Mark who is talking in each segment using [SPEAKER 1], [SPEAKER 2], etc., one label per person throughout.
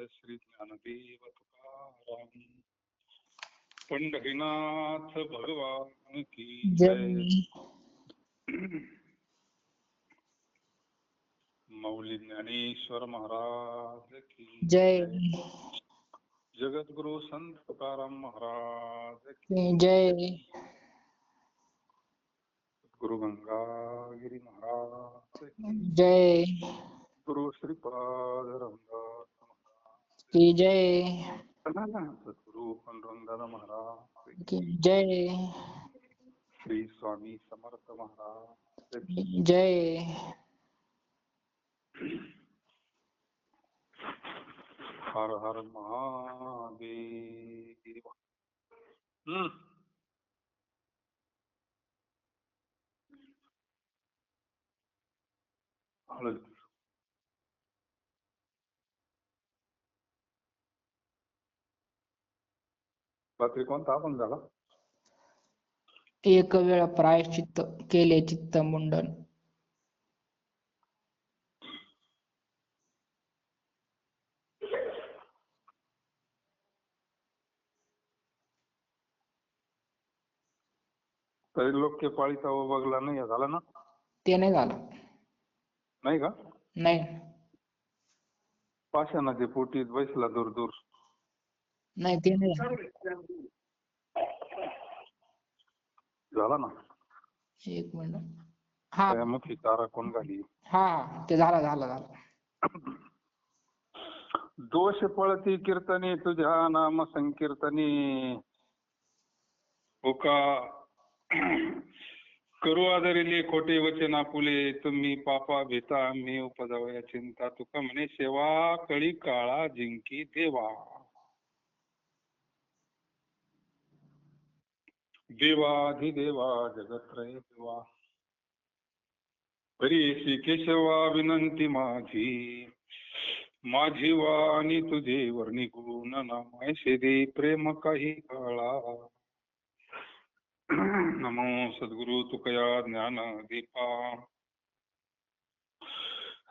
[SPEAKER 1] श्री ज्ञानदेव तुकाराम पंढरीनाथ भगवान की जय. मौली ज्ञानेश्वर महाराज की
[SPEAKER 2] जय.
[SPEAKER 1] जगद्गुरु संत तुकाराम महाराज की
[SPEAKER 2] जय.
[SPEAKER 1] गुरु गंगागिरी महाराज की
[SPEAKER 2] जय.
[SPEAKER 1] गुरु श्रीपाद रंगनाथ महाराज
[SPEAKER 2] की जय.
[SPEAKER 1] सद्गुरु पांडुरंगदादा महाराज
[SPEAKER 2] की जय.
[SPEAKER 1] श्री स्वामी समर्थ महाराज की
[SPEAKER 2] जय.
[SPEAKER 1] हर हर महादेव. रात्री कोणता अभंग झाला?
[SPEAKER 2] एक वेळ प्रायश्चित्त केले चित्त मुंडन.
[SPEAKER 1] तरी लोक पाळीचा बघला नाही झाला ना?
[SPEAKER 2] ते नाही झालं.
[SPEAKER 1] नाही का?
[SPEAKER 2] नाही.
[SPEAKER 1] पाषाणाच्या पोटीत बसला दूर दूर.
[SPEAKER 2] नाही ते नाही झालं.
[SPEAKER 1] झाला ना?
[SPEAKER 2] एक मिनिट. हा
[SPEAKER 1] मुखी तारा कोण घाली?
[SPEAKER 2] हा ते झालं झालं झालं.
[SPEAKER 1] दोष पळती कीर्तने तुझ्या नाम संकीर्तने होका करू आदरिले खोटे वचन आपुले तुम्ही पापा भीता मी उपजावया चिंता तुका म्हणे सेवा कळी काळा जिंकी देवा. देवाधिदेवा जगत्रय देवा हरी केशवा विनंती माझी माझी वाणी तुझे वर्णी गुण नामायशे दे प्रेम काही काळा. नमो सद्गुरु तुकया ज्ञान दीपा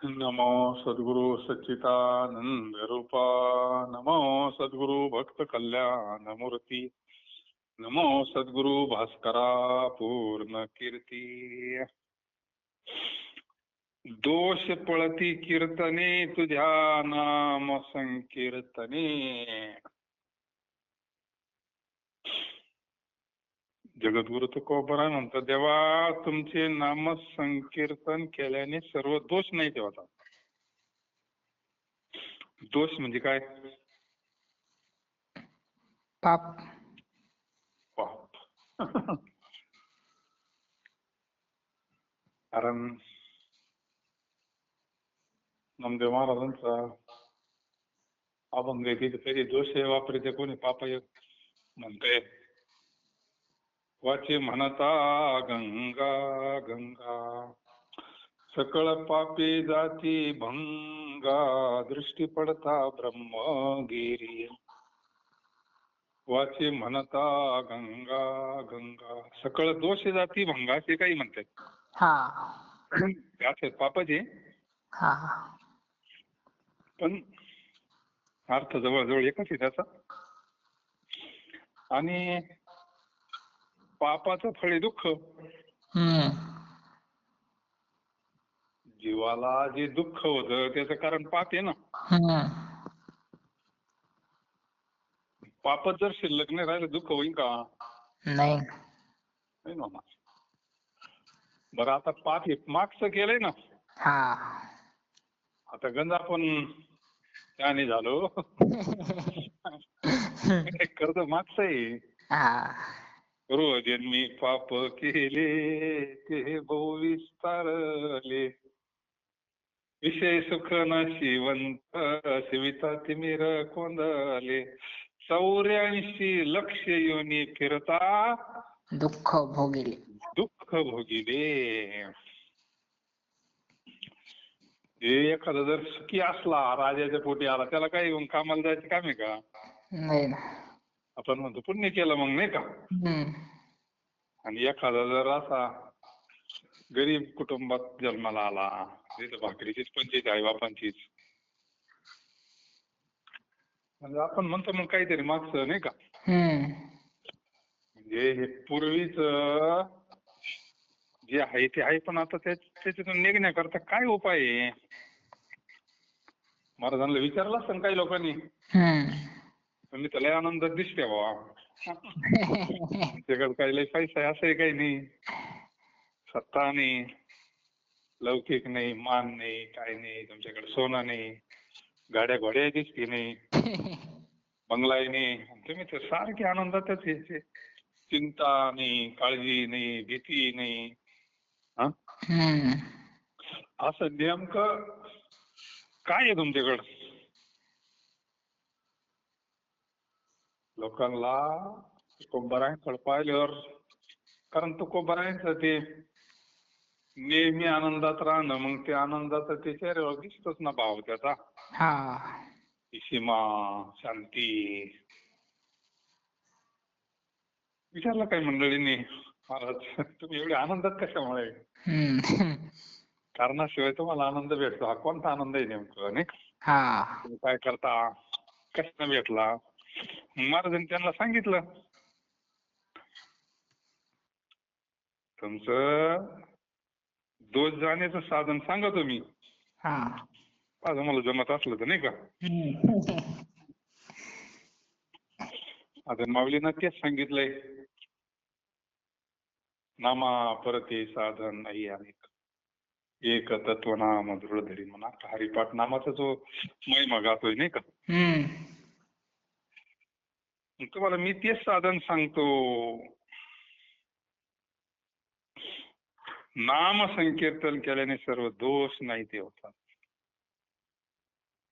[SPEAKER 1] नमो सद्गुरु सच्चिदानंद रूपा नमो सद्गुरु भक्त कल्याण मूर्ती नमो सद्गुरु भास्करा पूर्ण कीर्ती. दोष पळती कीर्तने तुझ्या नाम संकीर्तने जगद्गुरु तुकोबरा म्हणतो देवा तुमचे नाम संकीर्तन केल्याने सर्व दोष नाही ठेवता. दोष म्हणजे काय?
[SPEAKER 2] पाप.
[SPEAKER 1] पाप. कारण नामदेव महाराजांचा अभंग कधी दोष वापरते कोणी पाप म्हणते. वाचे म्हणता गंगा गंगा सकळ पापे जाती भंगा दृष्टी पडता ब्रह्मगिरी. वाचे म्हणता गंगा गंगा सकळ दोष जाती भंगा असे काही म्हणतात. हा पापाचे.
[SPEAKER 2] हा
[SPEAKER 1] पण अर्थ जवळजवळ एकच आहे त्याचा. आणि पापाचं फळ दुःख. जीवाला जे दुःख होतं त्याचं कारण पाप आहे ना. पापच जर शिल्लक नाही राहिलं दुःख होईल का?
[SPEAKER 2] नाही.
[SPEAKER 1] नाही ना. बरं आता पाप हे मागचं केलंय ना. आता गंज आपण त्याने झालो. कर्ज मागचं आहे. पूर्वजन्मी पाप केले ते बहु विस्तारले विषय सुख नाशिवंत शिविता तिमिर कोंदले 84 लक्ष योनी फिरता
[SPEAKER 2] दुःख भोगिले.
[SPEAKER 1] दुःख भोगिले. एखादा जर सुखी असला राजाच्या पोटी आला त्याला काही कामाला जायचं काम आहे का?
[SPEAKER 2] नाही ना.
[SPEAKER 1] आपण म्हणतो पुण्य केलं मग नाही का. आणि एखादा जर असा गरीब कुटुंबात जन्माला आला तिथं भाकरीचीच पंचायत आई बापांचीच म्हणजे आपण म्हणतो मग काहीतरी मागचं नाही का, म्हणजे हे पूर्वीच जे आहे ते आहे, पण आता त्याच्यातून निघण्याकरता काय उपाय आहे? महाराजांना विचारलं असतं काही लोकांनी, तुम्ही तर लय आनंदात दिसते बाबा, तुमच्याकडे काही लय पैसा आहे असंही काही नाही, सत्ता नाही, लौकिक नाही, मान नाही, काय नाही, तुमच्याकडे सोनं नाही, गाड्या घोड्या दिसती नाही, बंगलाही नाही, तुम्ही तर सारखे आनंदातच यायचे, चिंता नाही, काळजी नाही, भीती नाही. असं नेमकं काय आहे तुमच्याकडं? लोकांना तुकोबारायांकडे पाहिल्यावर, कारण तुकोबारायांचं ते नेहमी आनंदात राहणं, मग ते आनंदाचा ते चेहऱ्यावर दिसतोच ना भाव त्याचा, सीमा, शांती. विचारलं काही मंडळींनी, महाराज तुम्ही एवढे आनंदात कशामुळे? कारणाशिवाय तुम्हाला आनंद भेटतो, हा कोणता आनंद आहे नेमकं, नाही का? तुम्ही काय करता, कशाने भेटला? महाराजांनी त्यांना सांगितलं, तुमचं दोष जाण्याचं साधन सांगतो मी, माझं मला जमत असलं तर, नाही का? आता माऊलींना तेच सांगितलंय, नामा परते साधन नाही अनेक, एक तत्व नाम दृढ धरी म्हणा. हरिपाठ नामाचा जो महिमा गातोय, नाही का, तुम्हाला मी तेच साधन सांगतो, नाम संकीर्तन केल्याने सर्व दोष नाही ते होतात.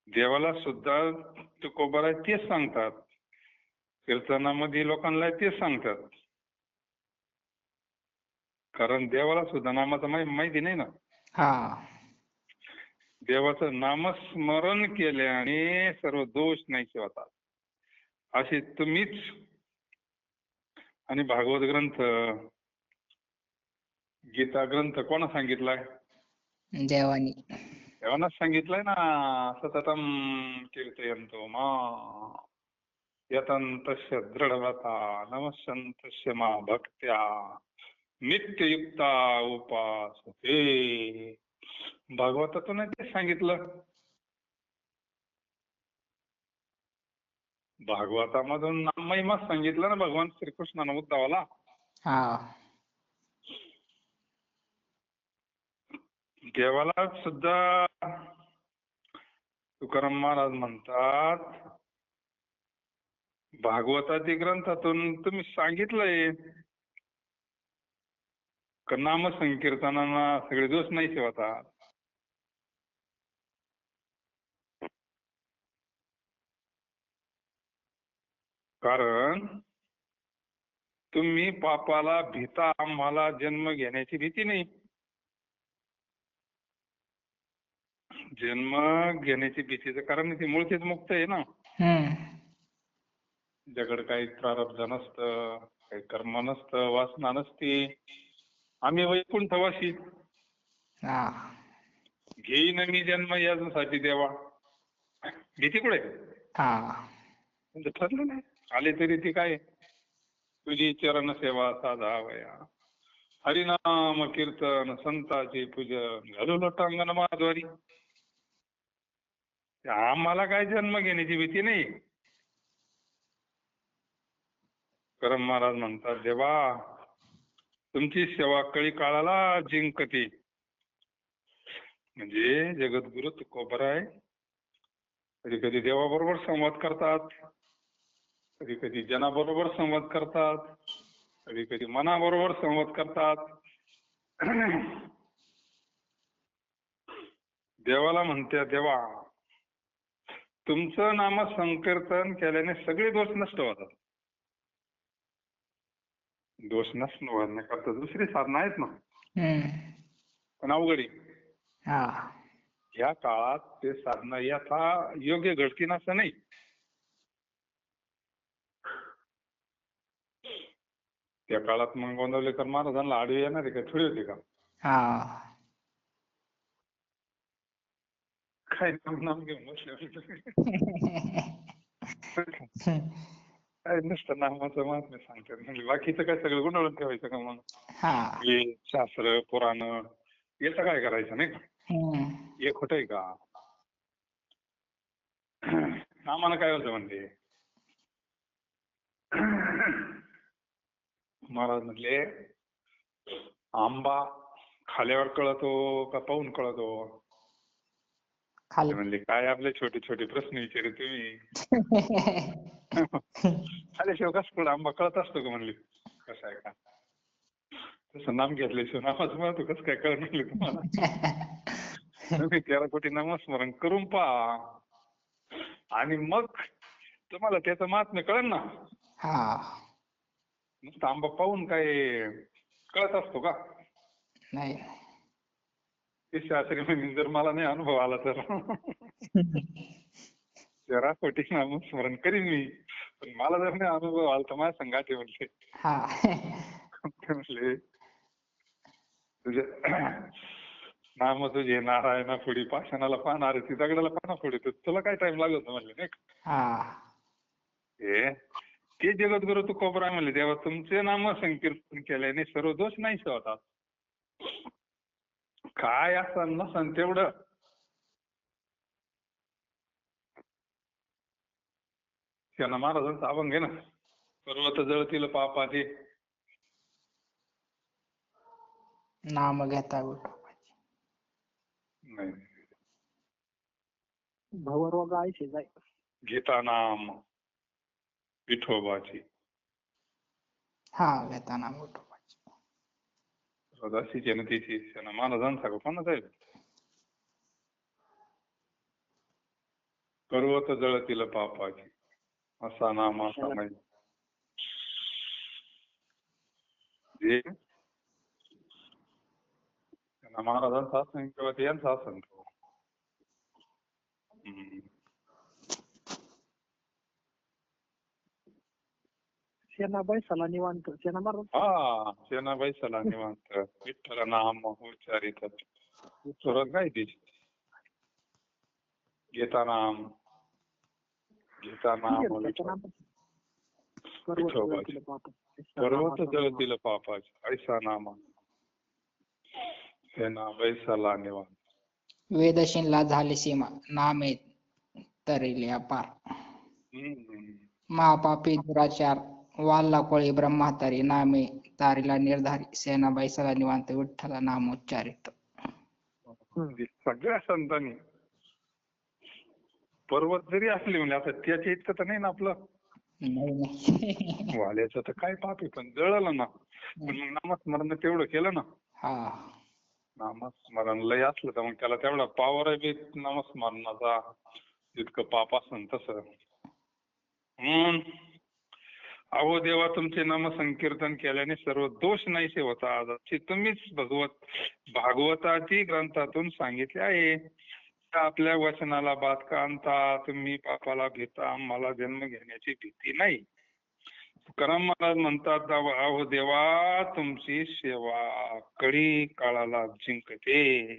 [SPEAKER 1] देवाला सुद्धा तुकोबाराय तेच सांगतात, कीर्तनामध्ये लोकांना तेच सांगतात, कारण देवाला सुद्धा नामाचं माहिती नाही ना. देवाचं नामस्मरण केल्याने सर्व दोष नाहीसे होतात, असे तुम्हीच. आणि भागवत ग्रंथ, गीता ग्रंथ कोणा सांगितलाय?
[SPEAKER 2] देवानी.
[SPEAKER 1] देवानाच सांगितलंय ना, सततम कीर्तयन्तो मा यतन्तस्य दृढव्रता नमस्यन्तस्य मा भक्त्या नित्ययुक्ता उपासते. भागवतातून ते सांगितलं. भागवतामधून नाममहिमा सांगितलं ना भगवान श्रीकृष्णानं उद्धवाला. देवाला सुद्धा तुकाराम महाराज म्हणतात, भागवताच्या ग्रंथातून तुम्ही सांगितलंय का नाम संकीर्तनाना सगळे दोष नाही होतात. कारण तुम्ही पापाला भीता, आम्हाला जन्म घेण्याची भीती नाही. जन्म घेण्याची भीतीचं कारण ती मूळचीच मुक्त आहे ना. जगड काही प्रारब्ध नसतं, काही कर्म नसतं, वासना नसते, आम्ही वैकुंठवासी. घेईन मी जन्म यासाठी देवा, भीती कुठे? म्हणजे ठरलं नाही, आले तरी ती काय, तुझी चरण सेवा साधावया, हरिनाम कीर्तन संतांचे पूजन घालू लोटांगण माधवारी. आम्हाला काय जन्म घेण्याची भीती नाही. करम महाराज म्हणतात, देवा तुमची सेवा कळी काळाला जिंकते. म्हणजे जगद्गुरु तुकोबाराय कधी कधी देवाबरोबर संवाद करतात, कधी कधी जनाबरोबर संवाद करतात, कधी कधी मनाबरोबर संवाद करतात. देवाला म्हणते, देवा तुमचं नाम संकीर्तन केल्याने सगळे दोष नष्ट होतात. दोष नष्ट होण्याकरता दुसरी साधनं आहेत ना, पण अवघडी. या काळात ते साधनं यथा योग्य घडतील असं नाही. त्या काळात मग गोंदवलेकर महाराजांना आडवे येणार आहे का? थोडी होते का? काय नाम घेऊन बसले. काय नुसतं नामाचं महात्म्य सांगतात म्हणजे बाकीचं काय सगळं गुंडाळून ठेवायचं का मग?
[SPEAKER 2] हा.
[SPEAKER 1] वेद, शास्त्र, पुराण याचं काय करायचं नाही का?
[SPEAKER 2] हम्म.
[SPEAKER 1] हे खोटं आहे का? नामानं काय होतं म्हणते महाराज म्हटले आंबा खाल्यावर कळतो का पाहून कळतो?
[SPEAKER 2] खाली.
[SPEAKER 1] म्हणले काय आपले छोटे छोटे प्रश्न विचारे तुम्ही. खाल्याशिवाय कसं पुढे आंबा कळत असतो का म्हणले. कसं आहे का तसं नाम घेतल्याशिवाय नामाचं महत्व कसं काय कळत म्हणले तुम्हाला. तुम्ही 13 कोटी नामस्मरण करून पहा आणि मग तुम्हाला त्याचं महात्म्य कळेल ना.
[SPEAKER 2] हा.
[SPEAKER 1] नुसतं आंबा पाहून काय कळत असतो का?
[SPEAKER 2] नाही.
[SPEAKER 1] ते शास्त्री म्हणजे जर मला नाही अनुभव आला तर 13 कोटी नामस्मरण करीन मी पण मला जर नाही अनुभव आला तर माझ्या संघात म्हणले.
[SPEAKER 2] हा.
[SPEAKER 1] म्हणले तुझे नाम तुझे नारायणा पुढे पाषाणाला पाहणार ती दगडाला पाहणार पुढे तर तुला काय टाइम लागत म्हणले नाही का.
[SPEAKER 2] हा.
[SPEAKER 1] ते जगद्गुरु तुकोबराय म्हणले तेव्हा तुमचे नाम संकीर्तन केल्याने सर्व दोष नाहीसे होतात. काय असं नसन तेवढं त्यांना महाराजांचा अभंग आहे ना पर्वत जळतील पापाचे
[SPEAKER 2] नाम घेता विठोबाचे.
[SPEAKER 1] नाही
[SPEAKER 3] भवरोग आयशे जाय
[SPEAKER 1] गीता नाम विठोबाची.
[SPEAKER 2] हा घेता नाम विठोबाचे.
[SPEAKER 1] अशी जनतेची त्यांना महाराजांचा का कोणाचा आहे. पर्वत जळतील पापाची असा नाम असा नाही जे त्यांना महाराजांचा असन किंवा ते यांचा असन तो.
[SPEAKER 3] सेनाबाई सला निवांत सेना मारून
[SPEAKER 1] हा सेनाबाई सला निवांत विठ्ठल नाम उच्चारित सुरत काय ती गीता नाम विठोबाची. पर्वत जळतील पापाची ऐसा नामा सेनाबाई सला निवांत.
[SPEAKER 2] वेदशिनला झाले सीमा नामे तरिले अपार. महापापी दुराचार वाल्ला कोळी ब्रह्मातारी नामे तारीला निर्धारी सेनाबाई सला निवांत विठ्ठला नाम उच्चारित.
[SPEAKER 1] सगळ्या संतांनी पर्वत जरी असले म्हणजे आता त्याच्या इतकं तर नाही ना आपलं. वाल्याचं तर काय पाप आहे पण जळलं ना पण मग नामस्मरण तेवढं केलं ना. नामस्मरण लय असलं तर मग त्याला तेवढा पॉवर आहे बी नामस्मरणाचा जितकं पाप असन तसं. अहो देवा तुमचे नाम संकीर्तन केल्याने सर्व दोष नाहीसे होतात अशी तुम्हीच भागवताची ग्रंथातून सांगितले आहे. आपल्या वचनाला बात का आणता तुम्ही पापाला भीता मला जन्म घेण्याची भीती नाही. तुकाराम महाराज म्हणतात अहो देवा तुमची सेवा कडी काळाला जिंकते.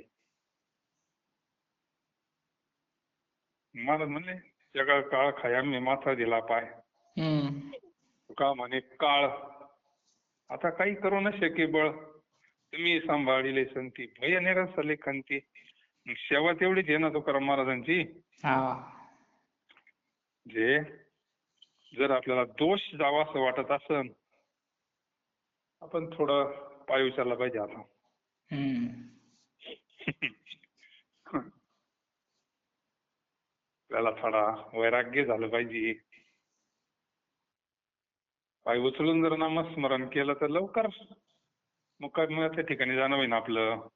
[SPEAKER 1] महाराज म्हणले जगा काळ खाया मी माथा दिला पाय. तुका म्हणे काळ आता काही करू न शके बळ तुम्ही सांभाळिले संती भय निरसले खंती. सेवा तेवढीच आहे ना तुकाराम महाराजांची. जे जर आपल्याला दोष जावा असं वाटत असन आपण थोडं पाय उचलला पाहिजे आता. त्याला थोडा वैराग्य झालं पाहिजे. पाय उचलून जर नामस्मरण केलं तर लवकर मुक्कामाच्या ठिकाणी जाणं होईन आपलं.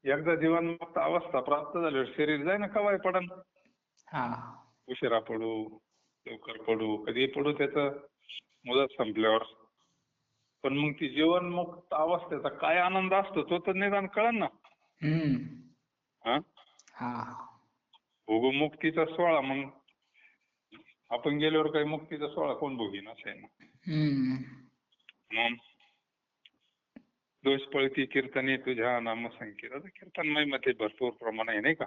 [SPEAKER 1] एकदा जीवनमुक्त अवस्था प्राप्त झाल्यावर शरीर जाय ना कवाय पडन. उशिरा पडू लवकर पडू कधी पडू त्याचं मुदत संपल्यावर पण मग ती जीवनमुक्त अवस्थेचा काय आनंद असतो तो तर निदान कळन ना. भोगमुक्तीचा सोहळा मग आपण गेल्यावर काही मुक्तीचा सोहळा कोण भोगीन असं आहे ना. दोष पळती कीर्तने तुझ्या नाम संकीर्तन कीर्तनमय मध्ये भरपूर प्रमाण आहे नाही का.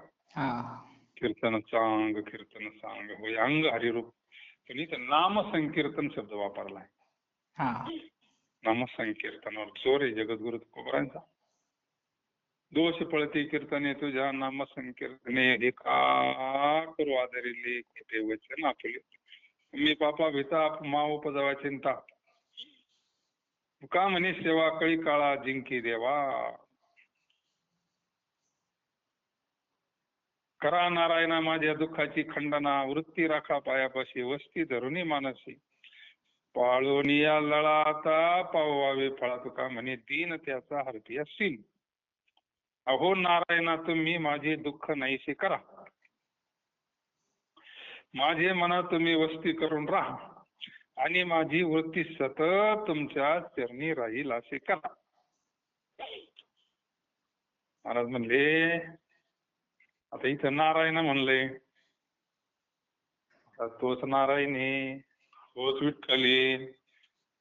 [SPEAKER 1] कीर्तन सांग होय अंग हरिरूप. पण इथं नाम संकीर्तन शब्द वापरलाय.
[SPEAKER 2] हा
[SPEAKER 1] नाम संकीर्तनावर जोर आहे जगद्गुरु तुकोबारायांचा. दोष पळती कीर्तने तुझ्या नाम संकीर्तने एका करू आदरिले खोटे वचन आपले. मी पापा भीता माव उपजवा चिंता. तुका म्हणे सेवा कळी काळा जिंकी देवा. करा नारायणा माझ्या दुःखाची खंडना. वृत्ती राखा पायापाशी वस्ती धरुनी मानसी. पाळोनिया लळाता पावावे फळा. तुका म्हणे दीन त्याचा हरती असतील. अहो नारायणा तुम्ही माझे दुःख नाहीसे करा. माझे मना तुम्ही वस्ती करून राहा. आणि माझी वृत्ती सतत तुमच्या चरणी राहील असे करा. महाराज म्हणले आता इथं नारायण म्हणलंय. तोच नारायण आहे, तोच विठ्ठल आहे,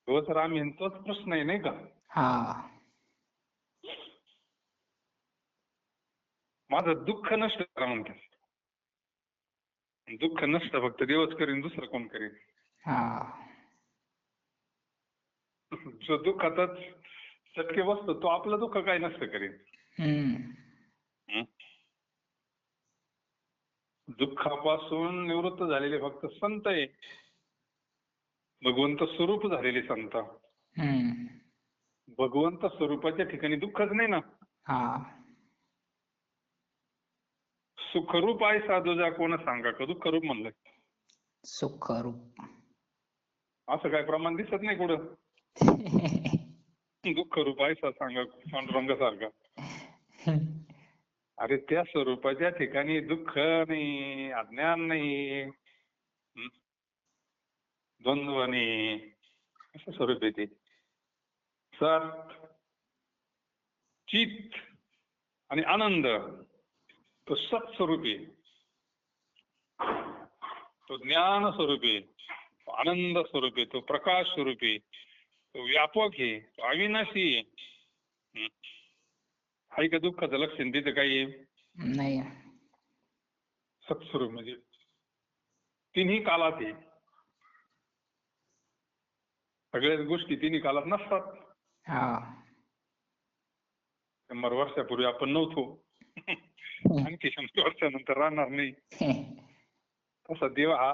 [SPEAKER 1] तोच राम आहे, तोच कृष्ण आहे नाही का.
[SPEAKER 2] हा
[SPEAKER 1] माझं दुःख नष्ट करा म्हणतात. दुःख नष्ट फक्त देवच करीन, दुसरं कोण करीन.
[SPEAKER 2] हा
[SPEAKER 1] जो दुःखातच चटके बसतो तो आपलं दुःख काय नष्ट करीन. दुःखापासून निवृत्त झालेले फक्त संत आहे, भगवंत स्वरूप झालेले संत. भगवंत स्वरूपाच्या ठिकाणी दुःखच नाही ना. सुखरूप आहे साधूजा कोण सांगा का. दुःखरूप म्हणलं
[SPEAKER 2] सुखरूप
[SPEAKER 1] असं काय प्रमाण दिसत नाही कुठं. दुःखरूप आहे सांगा पांडुरंगासारखा. अरे त्या स्वरूपाच्या ठिकाणी दुःख नाही, अज्ञान नाही, द्वंद्व नाही, असं स्वरूप येते. सत चित आणि आनंद तो सत्स्वरूपी, तो ज्ञान स्वरूपी, तो आनंद स्वरूपी, तो प्रकाश स्वरूपी, तो व्यापक आहे, तो अविनाशी आहे. हाय का दुःखाचं लक्षण तिथं काही
[SPEAKER 2] नाही.
[SPEAKER 1] सत्स्वरूप म्हणजे तिन्ही कालात आहे. सगळ्याच गोष्टी तिन्ही कालात नसतात. 100 वर्षापूर्वी आपण नव्हतो, आणखी 100 वर्षानंतर राहणार नाही. तसा देव हा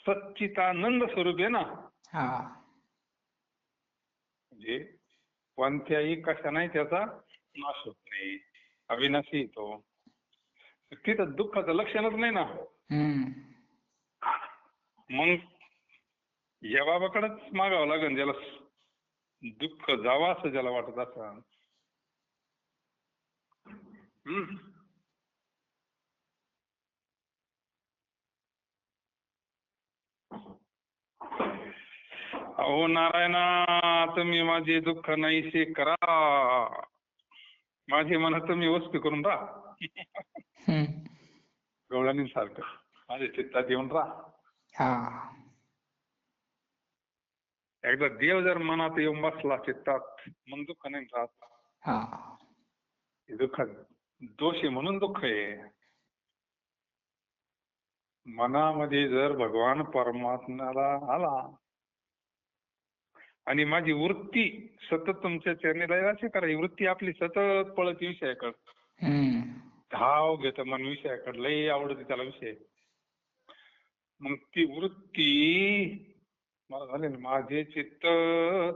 [SPEAKER 1] सच्चिदानंद स्वरूप आहे ना. म्हणजे कोणत्याही कशाने त्याचा नाश होत नाही, अविनाशी तो. तिथं दुःखाचं लक्षणच नाही ना. मग या बाबाकडेच मागावं लागेल ज्याला दुःख जावं असं ज्याला वाटत असं. अहो नारायणा तुम्ही माझे दुःख नाहीसे करा. माझी मन तुम्ही वस्ती करून राहा. गवळणी सारखं माझ्या चित्तात येऊन राहा. एकदा देव जर मनात येऊन बसला चित्तात मग दुःख नाही राहत. दुःख दोष आहे म्हणून दुःख आहे. मनामध्ये जर भगवान परमात्म्याला आला आणि माझी वृत्ती सतत तुमच्या चरणी राहील अशी करा. ही वृत्ती आपली सतत पळती विषयाकडे, धाव घेत मन विषयाकडे, लई आवडते त्याला विषय. मग ती वृत्ती मला झाले माझे चित्त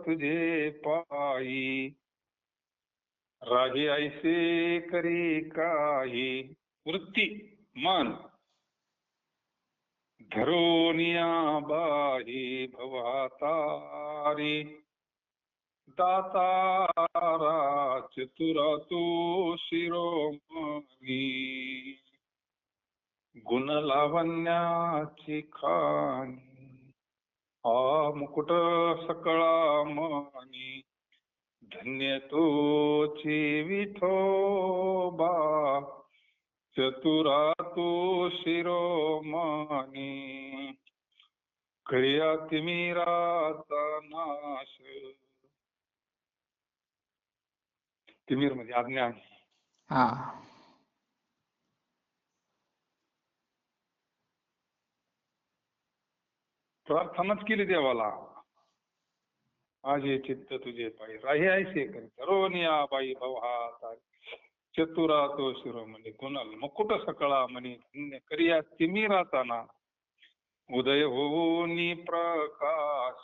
[SPEAKER 1] तुझे पायी राही ऐसे करी काही. वृत्ती मन धरोनिया बाही भवातारी दातारा चतुरा तो शिरोमणी गुण लावण्याची खाणी हा मुकुट सकळा मानी धन्य तोची विठोबा चतुरा तो शिरोमणी करिया तिमिराचा नाश. तिमिर म्हणजे अज्ञान. प्रार्थनाच केली देवाला. माझे चित्त तुझे पायी राही ऐसे करी तरोनिया बाई भवहा चतुरा तो शिरोमणी कोणाला मुकुट सकळा म्हणी धन्य करिया तिमी राहताना उदय होनी प्रकाश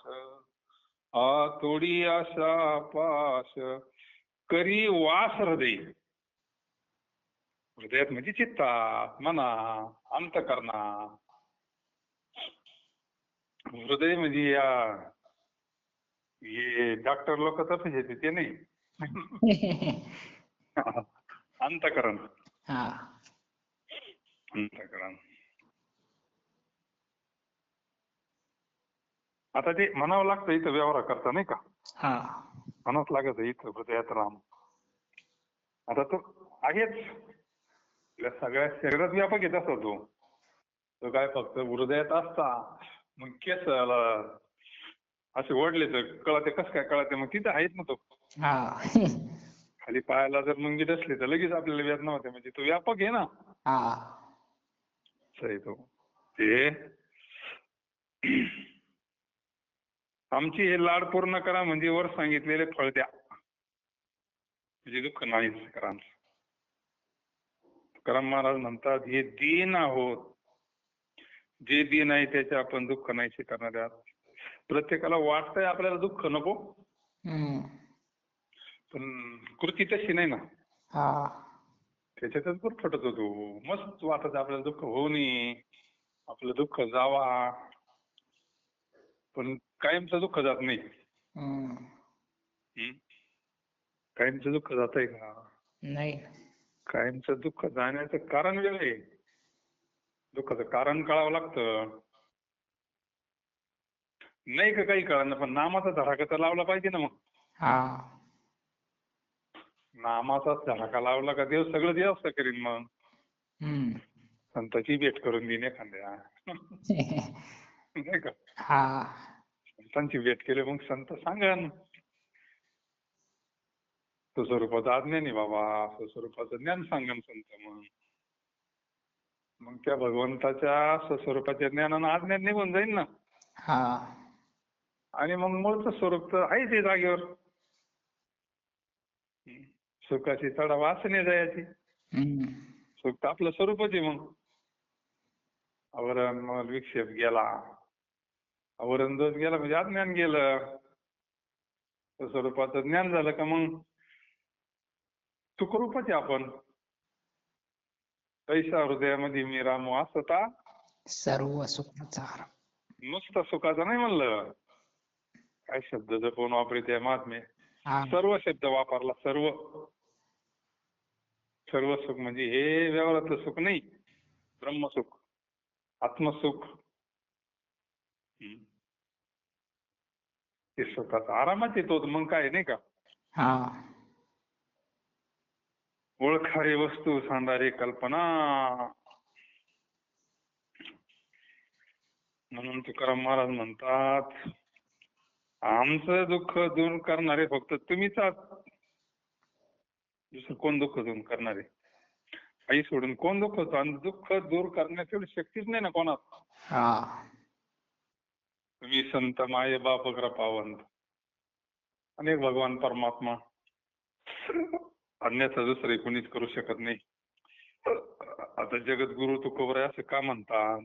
[SPEAKER 1] तोडी आशा पाश करी वास हृदय. हृदयात म्हणजे चित्तात, मना, अंतकरणा. हृदय म्हणजे या हे डॉक्टर लोक तसंच येते ते नाही. अंतकरण. अंतकरण. आता ते म्हणावं लागतं इथं व्यवहार करता नाही का. म्हणावंच लागत इथं हृदयात राम. आता तो आहेच सगळ्या शरीरात व्यापक येत असतो तो काय फक्त हृदयात असता. मग केस असे ओढले तर कळते, कसं काय कळते, मग तिथं आहेच ना तो. खाली पायाला जर मुंगी असली तर लगेच आपल्याला वेदना होते, म्हणजे तो व्यापक आहे ना. सही तो ते आमची हे लाड पूर्ण करा म्हणजे वर सांगितलेले फळ द्या, म्हणजे दुःख नाहीच करा. तुकाराम महाराज म्हणतात हे दीन आहोत, जे दीन आहे त्याचे आपण दुःख नाहीसे करणारे आहोत. प्रत्येकाला वाटतंय आपल्याला दुःख नको, पण कृती तशी नाही ना. त्याच्यातच गुरफटत होतो. मस्त वाटत आपल्याला दुःख होऊ नये, आपलं दुःख जावा, पण कायमचं दुःख जात नाही. कायमचं दुःख जात आहे का? नाही. कायमचं दुःख जाण्याचं कारण वेगळं आहे. दुःखाचं कारण कळावं लागतं. नाही का काही कळणार, पण नामाचा धडाका तर लावला पाहिजे ना. मग नामाचा धडाका लावला का देव सगळं व्यवस्था करीन. मग संतांची भेट करून देईन एखाद्या, नाही का. संतांची भेट केली मग संत सांगन स्वस्वरूपाचं आज्ञा नाही बाबा, स्वस्वरूपाचं ज्ञान सांगन संत. मग त्या भगवंताच्या स्वस्वरूपाच्या ज्ञानानं आज्ञा निघून जाईल ना. आणि मग मूळचं स्वरूप तर आहे ते जागेवर. सुखाची चढा वासने जायची, सुख तर आपलं स्वरूपच आहे. मग आवरण मग विक्षेप गेला, आवरण दोष गेला म्हणजे अज्ञान गेलं. स्वरूपाचं ज्ञान झालं का मग सुखरूपच आहे आपण. पैसा हृदयामध्ये मी रामू असता
[SPEAKER 2] सर्व सुखाचा.
[SPEAKER 1] नुसतं सुखाचं नाही म्हणलं, काय शब्द जपून वापरते महात्मे. सर्व शब्द वापरला. सर्व सर्व सुख म्हणजे हे व्यवहारातलं सुख नाही, ब्रह्मसुख, आत्मसुख. ते सुखाचा आरामात येतो. मग काय नाही का. ओळखारी वस्तू सांधारी कल्पना. म्हणून तुकाराम महाराज म्हणतात आमचं दुःख दूर करणारे फक्त तुम्हीच आहात, दुसरं कोण दुःख दूर करणारे. आई सोडून कोण दुःख होतं, आणि दुःख दूर करण्याची शक्तीच नाही ना कोणात. तुम्ही संत माये बाप कृपावंत, अनेक भगवान परमात्मा, अन्यथा दुसरे कोणीच करू शकत नाही. आता जगद्गुरु तुकोबराय असं का म्हणतात.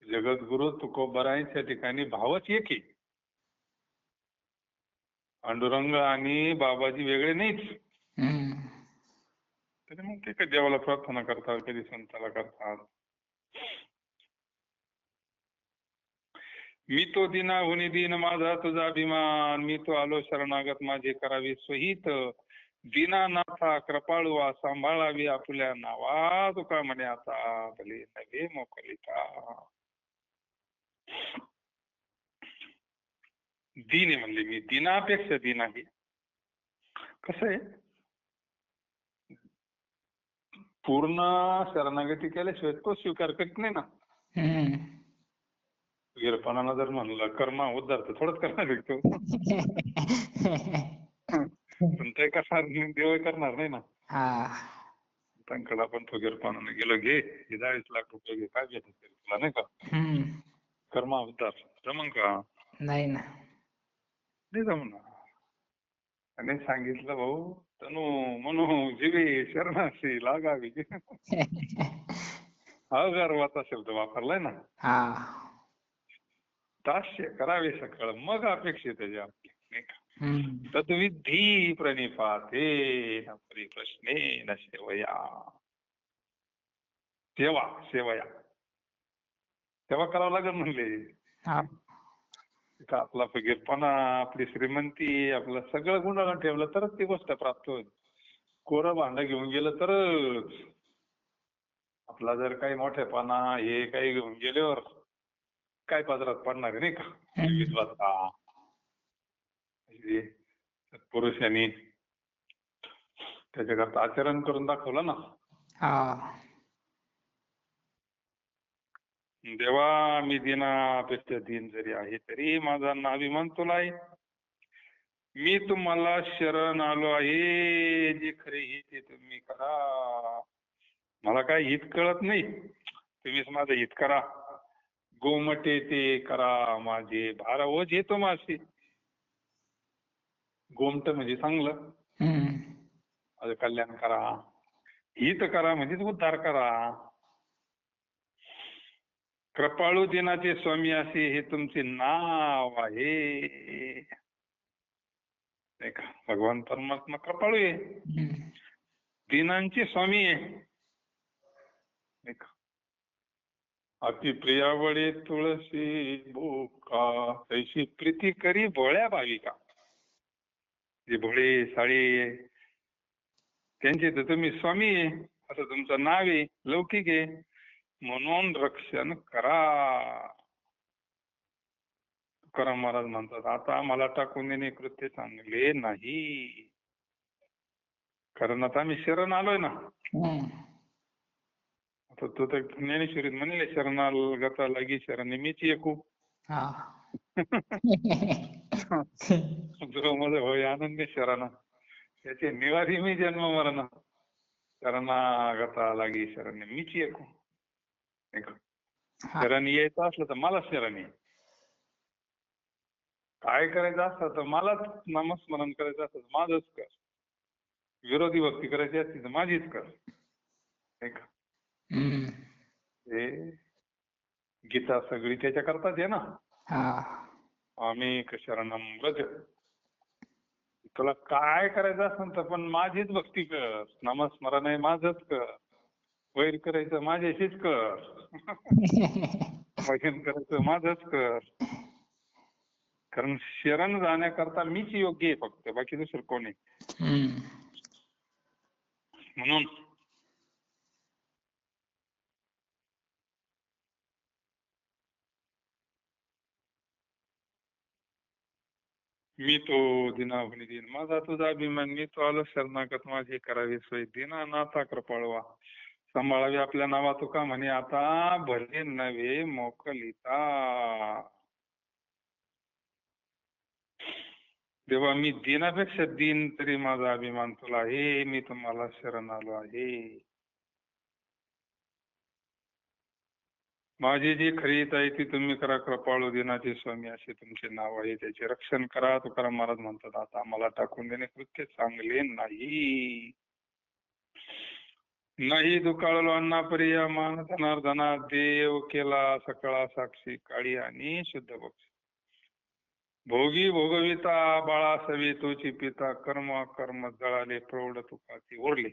[SPEAKER 1] जगद्गुरु तुकोबरायांच्या ठिकाणी भावच एक आहे. पांडुरंग आणि बाबाजी वेगळे नाहीच. तरी मग ते कधी देवाला प्रार्थना करतात, कधी संताला करतात. मी तो दिना होनी दीन माझा तुझा अभिमान, मी तो आलो शरणागत माझे करावी स्वहित. दीनानाथा कृपाळुआ सांभाळावी आपुल्या नावा, तुका म्हणे आता भले नव्हे मोकलिता. दीन आहे म्हणले मी, दिनापेक्षा दीन आहे. कसं आहे, पूर्ण शरणागती केल्याशिवाय तो स्वीकार करीत नाही ना. गिरपणाला जर म्हणलं कर्मा उद्धार तर थोडंच करणार आहे तो. पण ते करणार देव करणार नाही ना. त्यांकडे आपण फुगीरपणाने गेलो, घे 40 लाख रुपये घे, काय भेटत तुला नाही का. कर्मावतार जमन का?
[SPEAKER 2] नाही ना.
[SPEAKER 1] नाही जमणार. त्याने सांगितलं भाऊ तनु म्हणू जीवी शरणाशी लागावी. हा गर्वाचा शब्द वापरलाय ना.
[SPEAKER 2] हा.
[SPEAKER 1] दास्य करावे सकळ मग अपेक्षित त्याच्या आपली नाही का.
[SPEAKER 2] हम्म.
[SPEAKER 1] तद्विधी प्रणिपाते न परिप्रश्नेन सेवया. सेवया सेवा करावं लागेल म्हणले.
[SPEAKER 2] हा.
[SPEAKER 1] आपला फकीरपणा, आपली श्रीमंती, आपलं सगळं गुंडाळून ठेवलं तरच ती गोष्ट प्राप्त होईल. कोरं भांड घेऊन गेलं तरच. आपला जर काही मोठेपणा हे काही घेऊन गेल्यावर काय पदरात पडणार आहे नाही का. विद्वत्ता पुरुषांनी त्याच्याकरता आचरण करून दाखवलं ना.
[SPEAKER 2] हा.
[SPEAKER 1] देवा मी दिनापेक्षा दिन जरी आहे तरी माझा अभिमान तुला आहे. मी तुम्हाला शरण आलो आहे. जे खरे हित ते तुम्ही करा. मला काय हित कळत नाही. तुम्हीच माझं हित करा. गोमटे ते करा माझे भार ओझ येतो मासे. गोमट म्हणजे चांगलं. माझं कल्याण करा. हित करा म्हणजे उद्धार करा. कृपाळू दिनाचे स्वामी असे हे तुमचे नाव आहे. नाही का. भगवान परमात्मा कृपाळू आहे. दिनांचे स्वामी आहे. नाही का. अति प्रियावळे तुळशी बोका तैशी प्रीती करी भोळ्या भाविका. जे भोळे साळे त्यांचे तर तुम्ही स्वामी आहे असं तुमचं नाव आहे. लौकिक आहे म्हणून रक्षण करा. तुकाराम महाराज म्हणतात आता मला टाकून देणे कृत्य चांगले नाही. कारण आता मी शरण आलोय ना. आता तो तर ज्ञानेश्वरीत म्हणले शरणाल गता लागी शरणी मीच एकू. मध्ये होय आनंद शरण त्याचे निवारी मी जन्म मरण. शरणागता लागी शरणी मीच एकू. शरण यायचं असलं तर मला शरण ये. काय करायचं असतं तर मलाच नामस्मरण करायचं असतं तर माझंच कर. विरोधी भक्ती करायची असती तर माझीच कर. नाही का. हे गीता सगळी त्याच्या करतात आहे ना. आम्ही शरणम व्रज. तुला काय करायचं असं तर पण माझीच भक्ती कर. नामस्मरण आहे माझंच कर. वैर करायचं माझ्याशीच कर. भजन करायचं माझंच कर. कारण शरण जाण्याकरता मीच योग्य आहे फक्त. बाकी दुसरं कोण आहे. म्हणून मी तो दिनाभनी दिन माझा तुझा अभिमान. मी तो आलो शरणागत माझे करावे सोय. दिना नाथा कृपाळवा सांभाळावे आपल्या नावा तुका म्हणे आता भले नव्हे मोकलिता. तेव्हा मी दिनापेक्षा दिन तरी माझा अभिमान तुला आहे. मी तुम्हाला शरण आलो आहे. माझी जी खरी आहे ती तुम्ही करा. कृपाळू दिनाचे स्वामी असे तुमचे नाव आहे. त्याचे रक्षण करा. तुकाराम महाराज म्हणतात आता मला टाकून देणे कृत्य चांगले नाही. नाही दुकाळलो अण्णा परिया मान धनार्दना देव केला सकळा साक्षी काळी आणि शुद्ध बक्षी. भोगी भोगविता बाळा सवी तोची पिता कर्म कर्म जळाले प्रौढ तुकाची ओढले.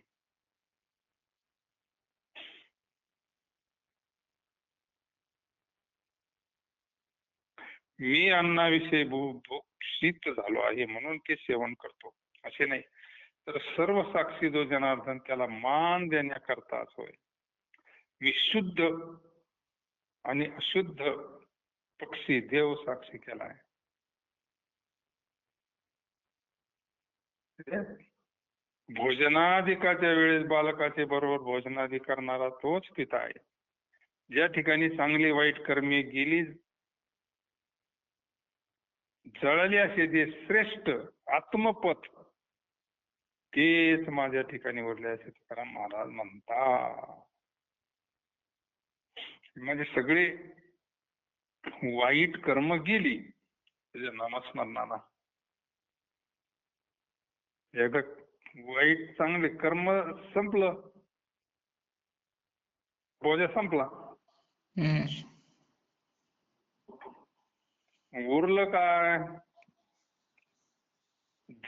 [SPEAKER 1] मी अन्नाविषयी भूषित झालो आहे म्हणून ते सेवन करतो असे नाही. तर सर्व साक्षी जो जनार्दन त्याला मान देण्याकरताच होय. मी शुद्ध आणि अशुद्ध पक्षी देव साक्षी केला आहे. भोजनाधिकाच्या वेळेस बालकाचे बरोबर भोजनादी करणारा तोच पिता आहे. ज्या ठिकाणी चांगली वाईट कर्मे गेली जळली असे जे श्रेष्ठ आत्मपथ तेच माझ्या ठिकाणी ओढले असे तुकाराम महाराज म्हणतात. म्हणजे सगळे वाईट कर्म गेली त्याच्या नामस्मरणाला. एकदा वाईट चांगले कर्म संपलं, बोजा संपला. उरलं काय?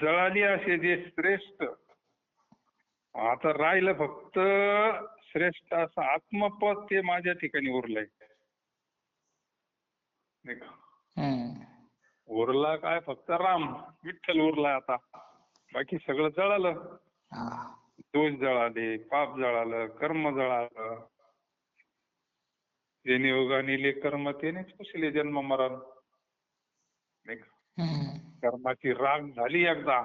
[SPEAKER 1] जळाली असे जे श्रेष्ठ. आता राहिलं फक्त श्रेष्ठ असं आत्मपद, ते माझ्या ठिकाणी उरलंय. नाही का? उरला काय? फक्त राम विठ्ठल उरला. आता बाकी सगळं जळालं. दोष जळाले, पाप जळालं, कर्म जळालं. जेणे योगानिले कर्म तेनेच कुशले जन्म मरण. नाही का? कर्माची राग झाली एकदा,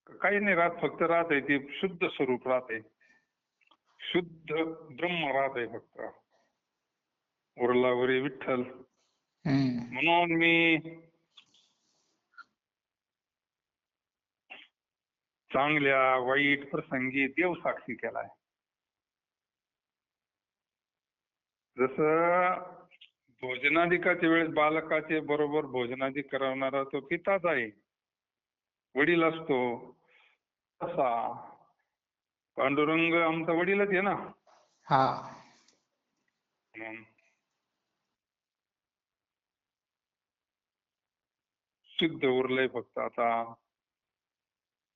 [SPEAKER 1] काही नाही राहत, फक्त राहत आहे ते शुद्ध स्वरूप राहत आहे, शुद्ध ब्रह्म राहत आहे फक्त. उरला वरी विठ्ठल. म्हणून मी चांगल्या वाईट प्रसंगी देव साक्षी केलाय. जसं भोजनाधिकाच्या वेळेस बालकाचे बरोबर भोजनादी करवणारा तो पिताच आहे, वडील असतो. तसा पांडुरंग आमचा वडीलच आहे ना. शुद्ध उरलंय फक्त आता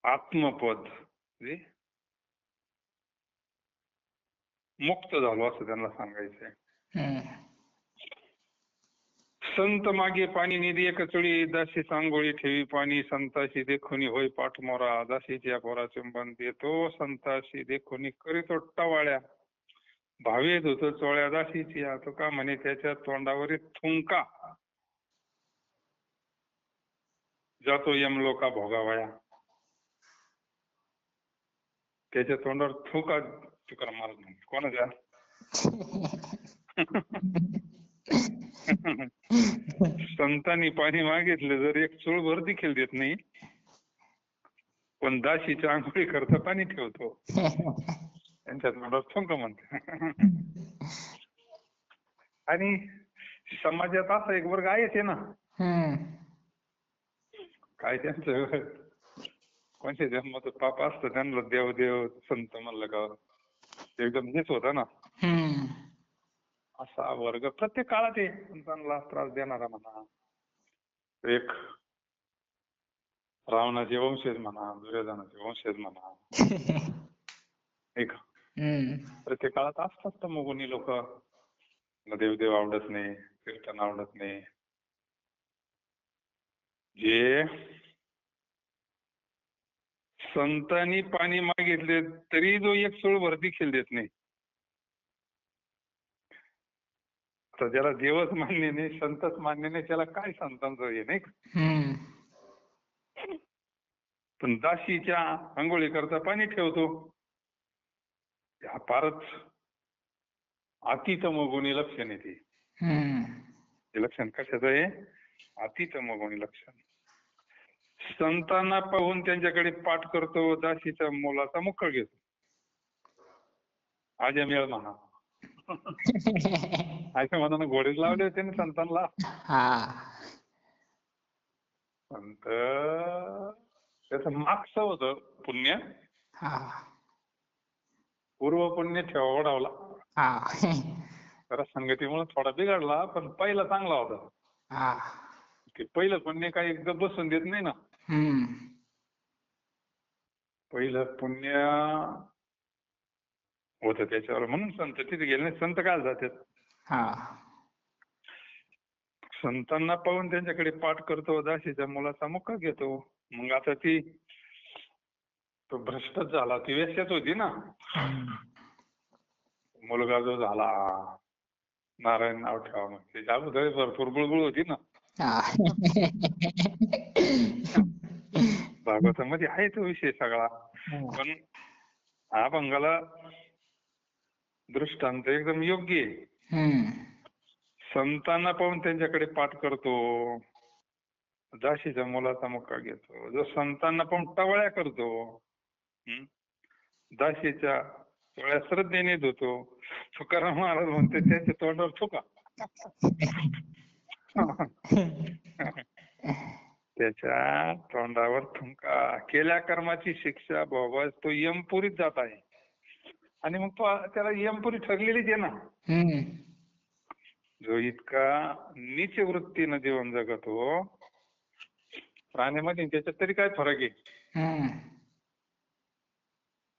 [SPEAKER 1] आत्मपद. मुक्त झालो असं त्यांना सांगायचंय. संत मागे पाणी निधी एक चुळी, दासी सांगोळी ठेवी पाणी, संताशी देखुनी होय पाठमोरा, दासीच्या पोरा चुंबन देतो, संताशी देखुनी करीतो टवाळ्या, भावे धुतो चोळ्या दासीची. तो का म्हणे त्याच्या तोंडावरील थुंका, जातो यमलोका भोगावया. त्याच्या तोंडावर थुंका तुकाराम महाराज म्हणते. कोणाच्या? संतांनी पाणी मागितलं जर एक चूळभर देखील देत नाही, पण दाशीच्या आंघोळी करता पाणी ठेवतो. त्यांच्या तोंडावर थुंक म्हणते. आणि समाजात असा एक वर्ग आहेच आहे ना, काय त्यांचं कोणत्या जन्माचं पाप असतं, त्यांना देव देव संत म्हणलं का एकदम हेच होतं ना. असा वर्ग प्रत्येक काळात आहे, संतांना त्रास देणारा म्हणा. एक रावणाचे वंशज म्हणा, दुर्योधनाचे वंशज म्हणा, एक प्रत्येक काळात असतात तमोगुणी लोक. देवदेव आवडत नाही, कीर्तन आवडत नाही. जे संतांनी पाणी मागितले तरी जो एक चूळभर देखील देत नाही, तर ज्याला देवच मान्य नाही, संतच मान्य नाही, त्याला काय संतांचं हे नाही. पण दाशीच्या आंघोळी करता पाणी ठेवतो, हा फारच अतितमोगुणी लक्षण येते. ते लक्षण कशाचं आहे? अतितमोगुणी लक्षण. संतांना पाहून त्यांच्याकडे पाठ करतो, दाशीच्या मुलाचा मुक्का घेतो. आज्या मेळ म्हणा अशा मनानं घोडेच लावले होते ना संतांना. संत त्याचं मागचं होतं पुण्य, पूर्व पुण्य ठेवा ओढावला. जरा संगतीमुळे थोडा बिघडला, पण पहिला चांगला होता. ते पहिलं पुण्य काही एकदा बसून देत नाही ना. पहिलं पुण्य होतं त्याच्यावर, म्हणून संत तिथे गेले नाही. संत काय जातात? संतांना पाहून त्यांच्याकडे पाठ करतो, दाशीच्या मुलाचा मुक्का घेतो. मग आता ती तो भ्रष्टच झाला, ती वेश्याच होती ना. मुलगा जो झाला, नारायण नाव ठेवा, मग त्याच्या अगोदर भरपूर बुळबुळ होती ना. भागवतामध्ये आहे तो विषय सगळा. पण हा अभंगाला दृष्टांत एकदम योग्य आहे. संतांना पाहून त्यांच्याकडे पाठ करतो, दाशीच्या मुलाचा मुक्का घेतो. जो संतांना पाहून टवाळ्या करतो, दाशीच्या डोळ्या श्रद्धेने धुतो. तुकाराम महाराज म्हणते त्याच्या तोंडावर थुका. त्याच्या तोंडावर थुंका. केल्या कर्माची शिक्षा भोगायला तो यमपुरीत जात आहे. आणि मग तो त्याला यमपुरी ठरलेलीच आहे ना. जो इतका नीच वृत्तीनं जीवन जगतो, प्राण्यामध्ये त्याच्यात तरी काय फरक आहे.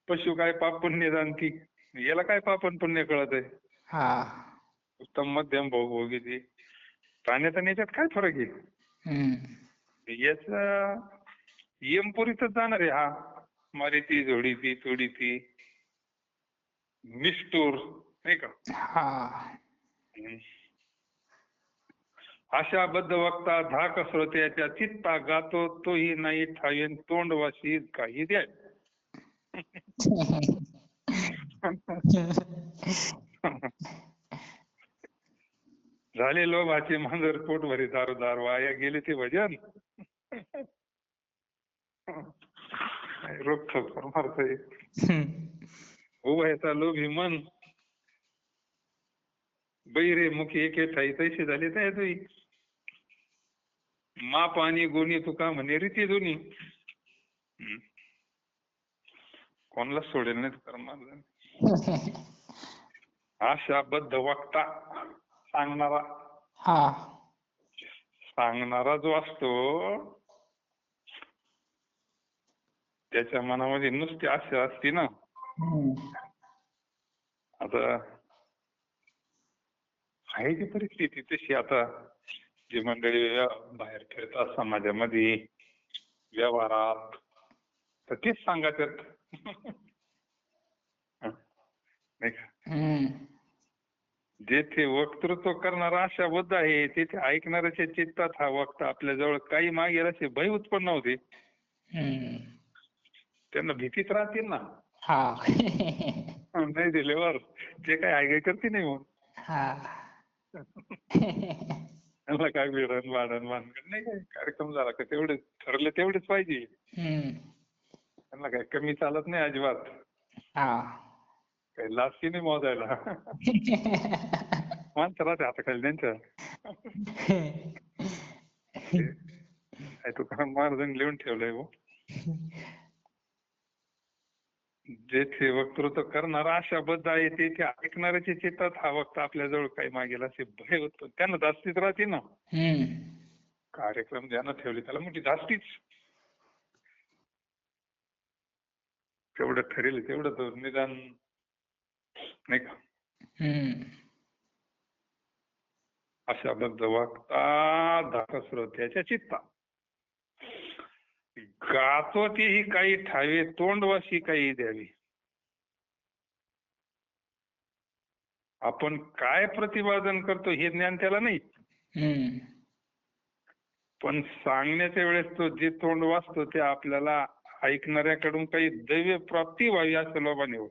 [SPEAKER 1] पशु काय पाप पुण्य जाणती, याला काय पाप आणि पुण्य कळत आहे. उत्तम मध्यम भोगभोगी ती. प्राण्याचा याच्यात काय फरक आहे. याचा यमपुरीतच जाणार आहे हा. मारिती झोडीती तोडीती निष्ठुर, नाही का. आशा बद्ध वक्ता धाक श्रोत्याच्या चित्ता गातो तोही नाही ठावेन तोंडवाशी काही द्या. झाले लोभाचे मांजर पोट भरी दारोदार वाया गेले ते भजन. रोखठोक मारतोय. उभयाचा लोभी मन बैरे मुखी एके ठाई तैसे झाले त्या तुई. माप आणि गुणी तुका म्हणे रीती दोन्ही. कोणाला सोडेल नाही तुकाराम महाराज. आशाबद्ध वक्ता सांगणारा जो असतो त्याच्या मनामध्ये नुसती आशा असते ना. आता आहे ती परिस्थिती तशी. आता जी मंडळी बाहेर फिरतात समाजामध्ये व्यवहारात, तर तेच सांगायचं नाही का. जेथे वक्तृत्व करणारा आशाबद्ध आहे तेथे ऐकणाऱ्याच्या चित्तात हा वक्ता आपल्या जवळ काही मागेल असे भय उत्पन्न होते. त्यांना भीतीच राहते ना. नाही दिल्यावर जे काय आहे करते नाही मग. त्यांना काय मिळण वाढण वाढण नाही. काय कार्यक्रम झाला का तेवढे ठरले तेवढेच पाहिजे. त्यांना काय कमी चालत नाही अजिबात. काही लाचकी नाही मोजायला. माणसं राहते हाताखाली त्यांच्या. तुकाराम महाराजांनी लिहून ठेवलंय हो. जेथे वक्तृत्व करणारा आशाबद्ध आहे तेथे ऐकणाऱ्याच्या चित्तात हा वक्ता आपल्याजवळ काही मागेल असे भय होत. त्यांना जास्तीच राहते ना. कार्यक्रम ज्यांना ठेवले त्याला मोठी जास्तीच. तेवढं ठरेल तेवढं तो निदान नाही का. आशाबद्ध वक्ता धाक श्रोत्याच्या चित्ता गातो तेही काही ठावे तोंडवाशी काही द्यावी. आपण काय प्रतिपादन करतो हे ज्ञान त्याला नाही. पण सांगण्याच्या वेळेस तो जे तोंड वाचतो ते आपल्याला ऐकणाऱ्याकडून काही दैव प्राप्ती व्हावी असं लोभाने होत.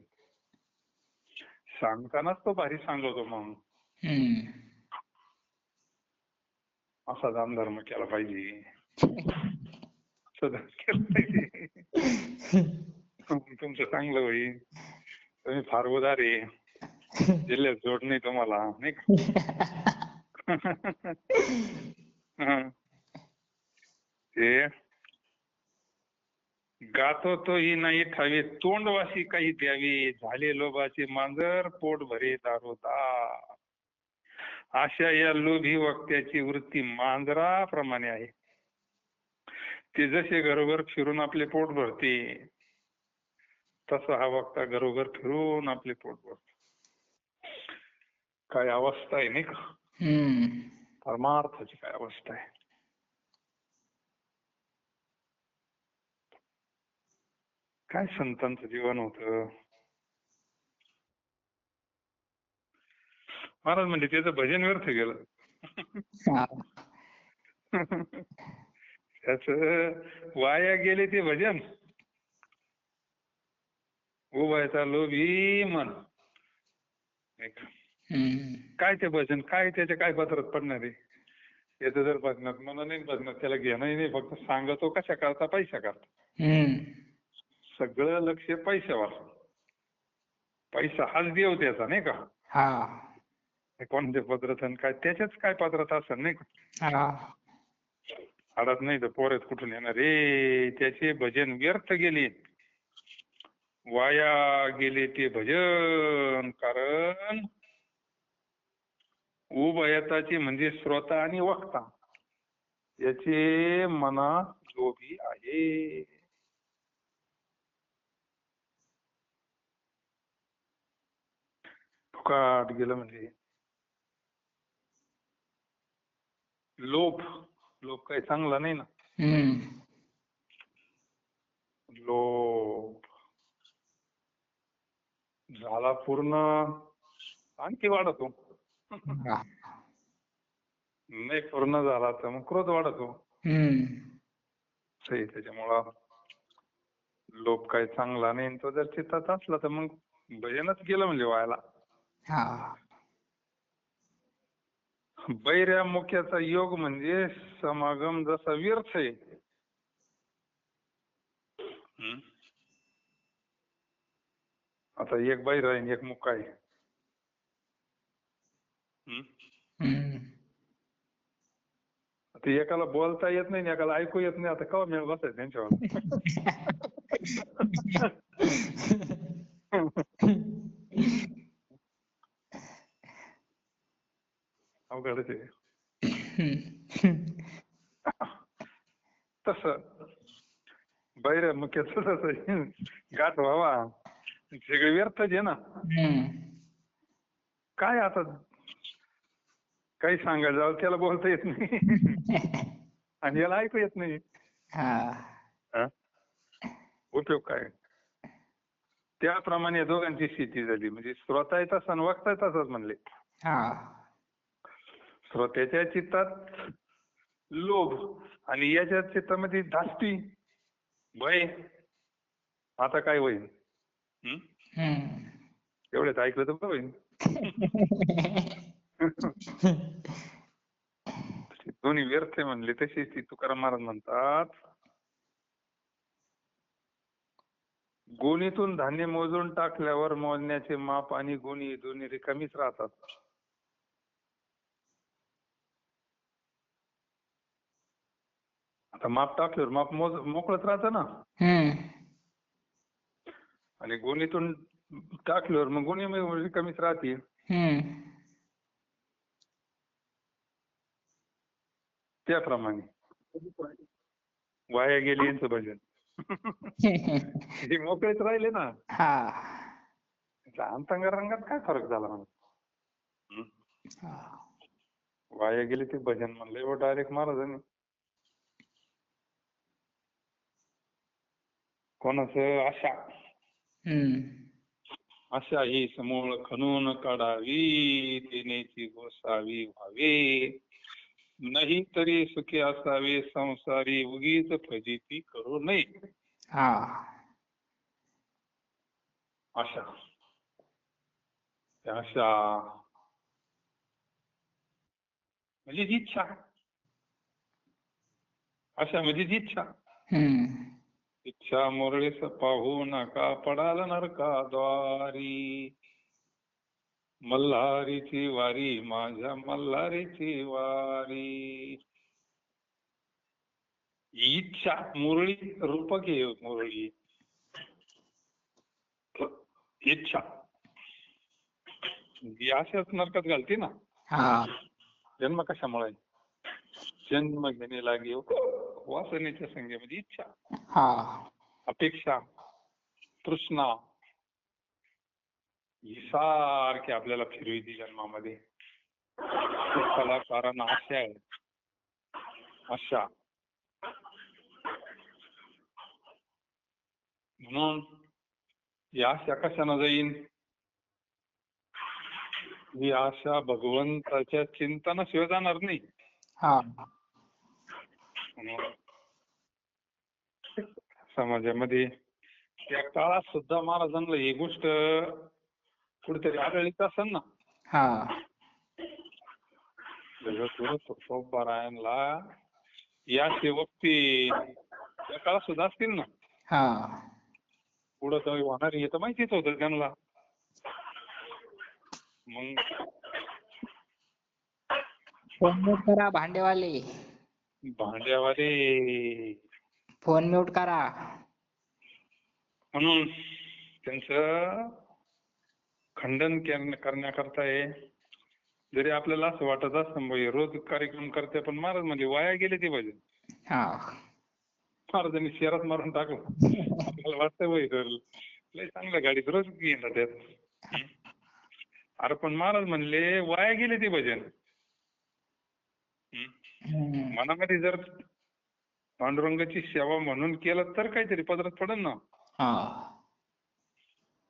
[SPEAKER 1] सांगतानाच तो भारी सांगतो. मग असा दानधर्म केला पाहिजे, तुमचं चांगलं होईल, तुम्ही फार उदार आहे, जिल्ह्यात जोड नाही तुम्हाला, नाही का. ते गातो तोही नाही ठावे तोंडवाशी काही द्यावी. झाले लोभाचे मांजर पोट भरे दारोदार. अशा या लोभी वक्त्याची वृत्ती मांजराप्रमाणे आहे. ते जसे घरोघर फिरून आपले पोट भरते तसा हा वक्ता घरोघर फिरून आपले पोट भरतो. काय अवस्था आहे नाही का. परमार्थाची काय अवस्था आहे. काय संतांचं जीवन होतं. महाराज म्हणजे त्याचं भजन व्यर्थ गेलं. त्याच वाया गेले ते भजन. उभयाचा लोभी मन. काय ते भजन, काय त्याच्या काय पत्रात पडणार आहे. याचं जर भजनात मन नाही भजनात त्याला घेणं नाही. फक्त सांगतो कशा करता पैसा करता. सगळं लक्ष पैशावर. पैसा हाच देव त्याचा नाही का.
[SPEAKER 2] हा
[SPEAKER 1] कोणत्या पद्धतीने काय त्याच्याच काय पात्रता असेल नाही का.
[SPEAKER 2] हा
[SPEAKER 1] हाडात नाही तर पोरात कुठून येणार रे. त्याचे भजन व्यर्थ गेले, वाया गेले ते भजन. कारण उभयताची म्हणजे श्रोता आणि वक्ता याचे मनात लोभी आहे. फुकाट गेलं म्हणजे लोभ. लोभ काही चांगला नाही ना. लोभ झाला पूर्ण आणखी वाढतो.
[SPEAKER 2] हा.
[SPEAKER 1] नाही पूर्ण झाला तर मग क्रोध वाढतो. सही. त्याच्यामुळं लोभ काही चांगला नाही. तो जर चित्तात असला तर मग भजनच गेलं म्हणजे व्हायला.
[SPEAKER 2] हा
[SPEAKER 1] बैऱ्या मुख्याचा योग म्हणजे समागम जसा व्यर्थ आहे. आता एक बैर आहे आणि एक मुक्का आहे. आता एकाला बोलता येत नाही, एकाला ऐकू येत नाही. आता केव्हा मेळ बसायचं त्यांच्यावर. अवघडच आहे. तस बैर मुख्याच तसं गाठ व्हावा सगळे व्यर्थच आहे ना. काय आता काही सांगायला जावं त्याला बोलता येत नाही आणि याला ऐकू येत नाही. उपयोग काय. त्याप्रमाणे दोघांची स्थिती झाली. म्हणजे श्रोता येतात आणि वक्ता येतातच म्हणले. श्रोत्याच्या चित्तात लोभ आणि याच्या चित्तामध्ये धास्ती भय. आता काय होईल. एवढेच ऐकलं तर होईल. दोन्ही व्यर्थ म्हणले तशी ती तुकाराम महाराज म्हणतात. गोणीतून धान्य मोजून टाकल्यावर मोजण्याचे माप आणि गोणी दोन्ही रिकामीच राहतात. आता माप टाकल्यावर माप मोकळच राहतं ना. आणि गोणीतून टाकल्यावर मग गोणी रिकामीच राहते. त्याप्रमाणे वाया गेली यांचं भजन. हे मोकळेच राहिले ना. अंतरंगात काय फरक झाला म्हणून वाया गेले ते भजन म्हणलं. व डायरेक्ट महाराजांनी कोणाचं आशा ही समूळ खणून काढावी, तेनेची गोसावी व्हावे. नाही तरी सुखी असावे संसारी, उगीच फजिती करू नये. आशा आशा म्हणजे इच्छा. आशा म्हणजे इच्छा. इच्छा मुरळीस पाहू नका पडाल नरकाद्वारी. मल्हारीची वारी माझ्या मल्हारीची वारी. इच्छा मुरळी रूपक आहे. मुरळी इच्छा ही अशाच नरकात घालते ना. जन्म कशामुळे. जन्म घेणे लागे वासनेच्या संख्येमध्ये इच्छा, अपेक्षा, तृष्णा ही सारखी आपल्याला फिरविते जन्मामध्ये. त्याला कारण आशा आहे. आशा म्हणून ही आशा कशानं जाईन. ही आशा भगवंताच्या चिंतनाशिवाय जाणार नाही. समाजामध्ये त्या काळात सुद्धा महाराजांना ही गोष्ट कुठेतरी आढळलीच असेल ना. तुकोबारायांना या सेवकती त्या काळात सुद्धा असतील ना. पुढं काही होणार हे तर माहितीच होतं त्यांना. मग
[SPEAKER 2] फोन म्यूट करा भांडेवाले.
[SPEAKER 1] भांड्यावाले
[SPEAKER 2] फोन म्यूट करा.
[SPEAKER 1] म्हणून त्यांचं खंडन करण्याकरता आहे. जरी आपल्याला असं वाटत असतं बाई रोज कार्यक्रम करते, पण महाराज म्हणजे वाया गेले ते भजन.
[SPEAKER 2] हा.
[SPEAKER 1] महाराजांनी शहरात मारून टाकलं. आपल्याला वाटतं बाई लय चांगल्या गाडीत रोज येणार त्यात. अरे पण महाराज म्हणले वाया गेले ते भजन. मनामध्ये जर पांडुरंगाची सेवा म्हणून केलं तर काहीतरी पदरात पडेल ना.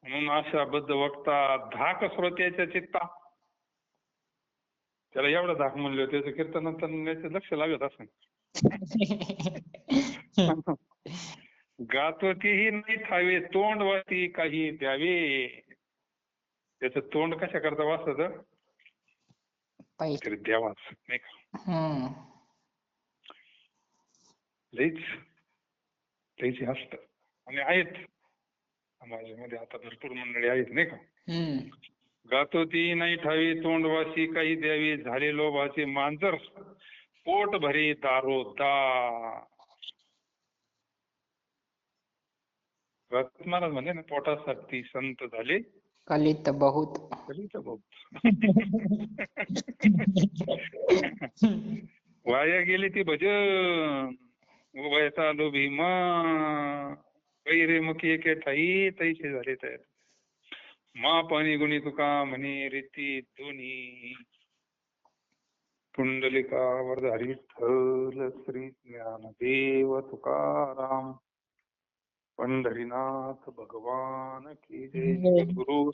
[SPEAKER 1] म्हणून अशा बद्ध वक्ता धाक श्रोत्याच्या चित्ता. त्याला एवढा धाक म्हणलं त्याचं कीर्तनात लक्ष लागत असेल. गातो तीही नाही ठावे तोंड वाटी काही द्यावे. त्याचं तोंड कशा करता वाचत तरी द्यावाच नाही का. लईच असत आणि आहेत समाजामध्ये आता भरपूर मंडळी आहेत नाही का. गातो ती नाही ठावी तोंडवासी काही द्यावी झाले लोभाचे मांजर पोट भरी दारोदा. महाराज म्हणजे ना पोटासाठी संत झाले
[SPEAKER 2] कलित बहुत.
[SPEAKER 1] वाया गेले ती भजन. उभयता लोभी कैरे मुखी एके ठाई तैसे झाले तयार. मा पाणी गुणी तुका म्हणे रीती दोन्ही. पुंडलिका वरधारी विठ्ठल श्री ज्ञानदेव तुकाराम पंढरीनाथ भगवान की जय. गुरु